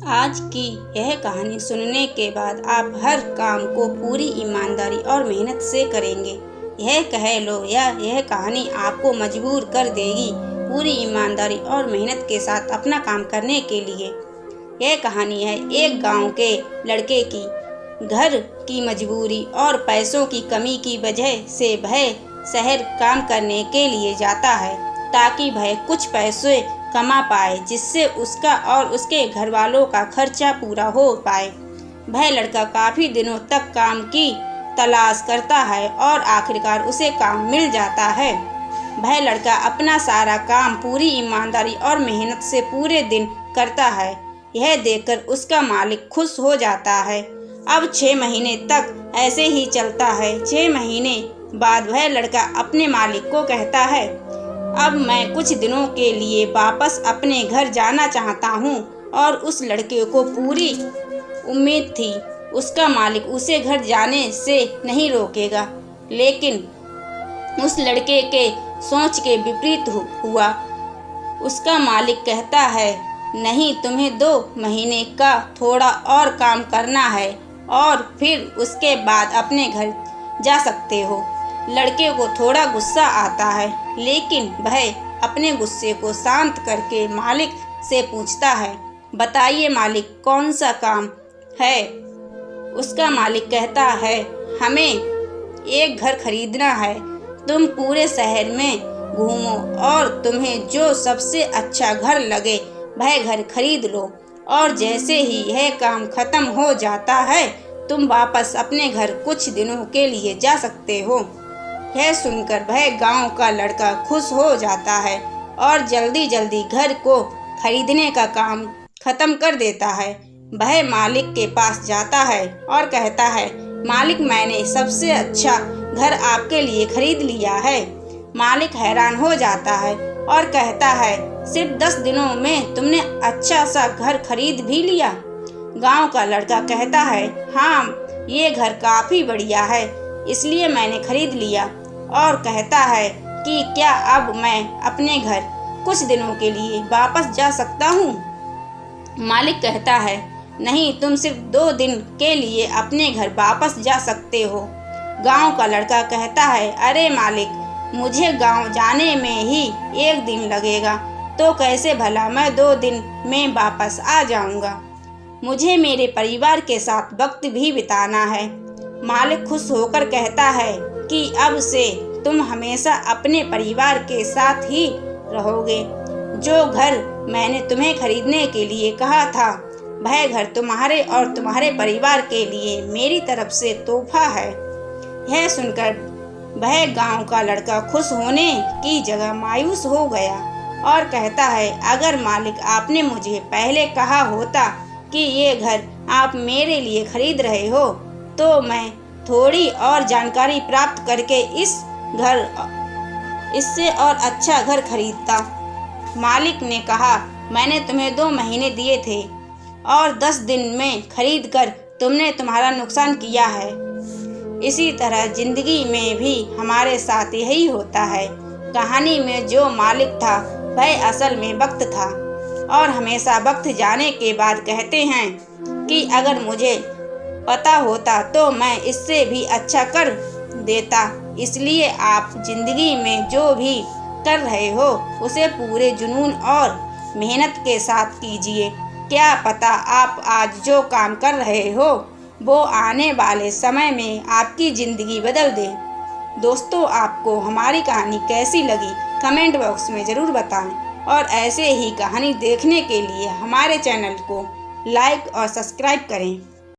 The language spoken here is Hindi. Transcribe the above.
आज की यह कहानी सुनने के बाद आप हर काम को पूरी ईमानदारी और मेहनत से करेंगे। यह कह लो या यह कहानी आपको मजबूर कर देगी पूरी ईमानदारी और मेहनत के साथ अपना काम करने के लिए। यह कहानी है एक गांव के लड़के की। घर की मजबूरी और पैसों की कमी की वजह से वह शहर काम करने के लिए जाता है ताकि वह कुछ पैसे कमा पाए जिससे उसका और उसके घर वालों का खर्चा पूरा हो पाए। वह लड़का काफ़ी दिनों तक काम की तलाश करता है और आखिरकार उसे काम मिल जाता है। वह लड़का अपना सारा काम पूरी ईमानदारी और मेहनत से पूरे दिन करता है। यह देखकर उसका मालिक खुश हो जाता है। अब 6 महीने तक ऐसे ही चलता है। 6 महीने बाद वह लड़का अपने मालिक को कहता है, अब मैं कुछ दिनों के लिए वापस अपने घर जाना चाहता हूँ। और उस लड़के को पूरी उम्मीद थी उसका मालिक उसे घर जाने से नहीं रोकेगा, लेकिन उस लड़के के सोच के विपरीत हुआ। उसका मालिक कहता है, नहीं, तुम्हें 2 महीने का थोड़ा और काम करना है और फिर उसके बाद अपने घर जा सकते हो। लड़के को थोड़ा गुस्सा आता है, लेकिन वह अपने गुस्से को शांत करके मालिक से पूछता है, बताइए मालिक, कौन सा काम है। उसका मालिक कहता है, हमें एक घर खरीदना है। तुम पूरे शहर में घूमो और तुम्हें जो सबसे अच्छा घर लगे वह घर खरीद लो, और जैसे ही यह काम खत्म हो जाता है तुम वापस अपने घर कुछ दिनों के लिए जा सकते हो। यह सुनकर वह गांव का लड़का खुश हो जाता है और जल्दी जल्दी घर को खरीदने का काम खत्म कर देता है। वह मालिक के पास जाता है और कहता है, मालिक, मैंने सबसे अच्छा घर आपके लिए खरीद लिया है। मालिक हैरान हो जाता है और कहता है, सिर्फ 10 दिनों में तुमने अच्छा सा घर खरीद भी लिया। गांव का लड़का कहता है, हाँ, ये घर काफ़ी बढ़िया है, इसलिए मैंने खरीद लिया। और कहता है कि क्या अब मैं अपने घर कुछ दिनों के लिए वापस जा सकता हूँ। मालिक कहता है, नहीं, तुम सिर्फ 2 दिन के लिए अपने घर वापस जा सकते हो। गांव का लड़का कहता है, अरे मालिक, मुझे गांव जाने में ही 1 दिन लगेगा, तो कैसे भला मैं 2 दिन में वापस आ जाऊंगा। मुझे मेरे परिवार के साथ वक्त भी बिताना है। मालिक खुश होकर कहता है कि अब से तुम हमेशा अपने परिवार के साथ ही रहोगे। जो घर मैंने तुम्हें खरीदने के लिए कहा था वह घर तुम्हारे और तुम्हारे परिवार के लिए मेरी तरफ से तोहफा है। यह सुनकर वह गांव का लड़का खुश होने की जगह मायूस हो गया और कहता है, अगर मालिक, आपने मुझे पहले कहा होता कि ये घर आप मेरे लिए खरीद रहे हो तो मैं थोड़ी और जानकारी प्राप्त करके इससे और अच्छा घर खरीदता। मालिक ने कहा, मैंने तुम्हें 2 महीने दिए थे और 10 दिन में खरीद कर तुमने तुम्हारा नुकसान किया है। इसी तरह जिंदगी में भी हमारे साथ यही होता है। कहानी में जो मालिक था वह असल में वक्त था, और हमेशा वक्त जाने के बाद कहते हैं कि अगर मुझे पता होता तो मैं इससे भी अच्छा कर देता। इसलिए आप जिंदगी में जो भी कर रहे हो उसे पूरे जुनून और मेहनत के साथ कीजिए। क्या पता आप आज जो काम कर रहे हो वो आने वाले समय में आपकी ज़िंदगी बदल दे। दोस्तों, आपको हमारी कहानी कैसी लगी कमेंट बॉक्स में ज़रूर बताएं, और ऐसे ही कहानी देखने के लिए हमारे चैनल को लाइक और सब्सक्राइब करें।